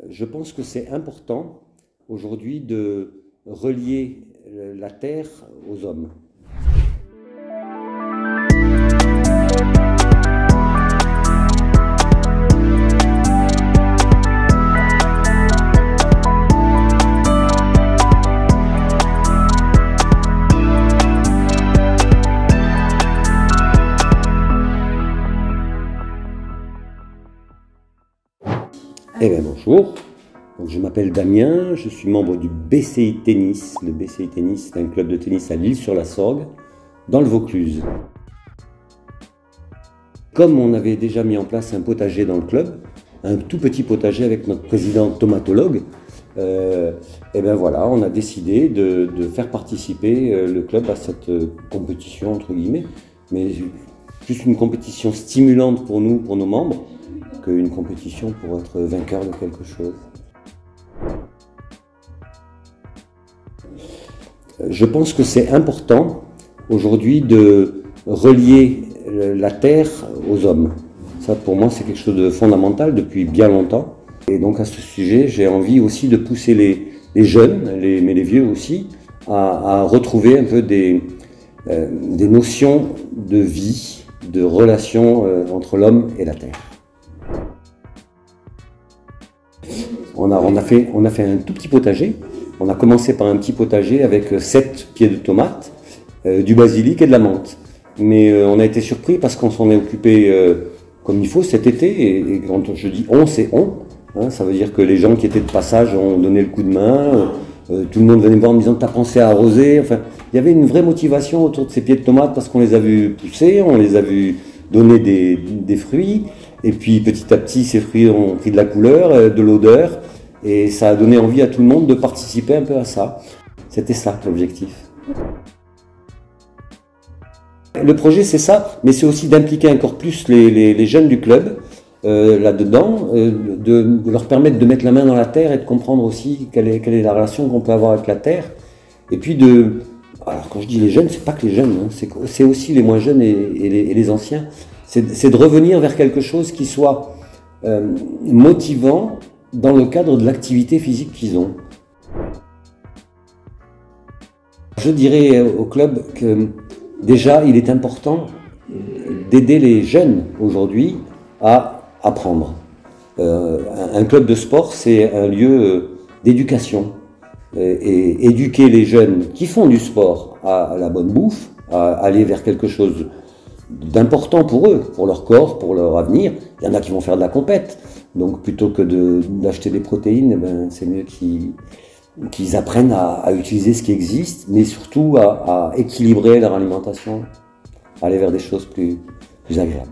Je pense que c'est important aujourd'hui de relier la terre aux hommes. Eh bien bonjour, donc, je m'appelle Damien, je suis membre du BCI Tennis. Le BCI Tennis, c'est un club de tennis à l'Isle-sur-la-Sorgue, dans le Vaucluse. Comme on avait déjà mis en place un potager dans le club, un tout petit potager avec notre président tomatologue, et bien voilà, on a décidé de faire participer le club à cette compétition, entre guillemets, mais plus une compétition stimulante pour nous, pour nos membres, qu'une compétition pour être vainqueur de quelque chose. Je pense que c'est important aujourd'hui de relier la terre aux hommes. Ça, pour moi, c'est quelque chose de fondamental depuis bien longtemps. Et donc à ce sujet, j'ai envie aussi de pousser les jeunes, mais les vieux aussi, à retrouver un peu des notions de vie, de relation entre l'homme et la terre. On a fait un tout petit potager. On a commencé par un petit potager avec 7 pieds de tomates, du basilic et de la menthe. Mais on a été surpris parce qu'on s'en est occupé comme il faut cet été. Et quand je dis on, c'est on. Hein, ça veut dire que les gens qui étaient de passage ont donné le coup de main. Tout le monde venait me voir en me disant « t'as pensé à arroser ?» Enfin, il y avait une vraie motivation autour de ces pieds de tomates parce qu'on les a vus pousser, on les a vus donner des fruits. Et puis petit à petit, ces fruits ont pris de la couleur, de l'odeur. Et ça a donné envie à tout le monde de participer un peu à ça. C'était ça l'objectif. Le projet c'est ça, mais c'est aussi d'impliquer encore plus les jeunes du club là-dedans, de leur permettre de mettre la main dans la terre et de comprendre aussi quelle est la relation qu'on peut avoir avec la terre. Et puis alors quand je dis les jeunes, c'est pas que les jeunes, hein, c'est aussi les moins jeunes et les anciens. C'est de revenir vers quelque chose qui soit motivant, dans le cadre de l'activité physique qu'ils ont. Je dirais au club que déjà il est important d'aider les jeunes aujourd'hui à apprendre. Un club de sport, c'est un lieu d'éducation. Et éduquer les jeunes qui font du sport à la bonne bouffe, à aller vers quelque chose d'important pour eux, pour leur corps, pour leur avenir. Il y en a qui vont faire de la compète. Donc plutôt que d'acheter des protéines, eh ben, c'est mieux qu'ils apprennent à utiliser ce qui existe, mais surtout à équilibrer leur alimentation, aller vers des choses plus agréables.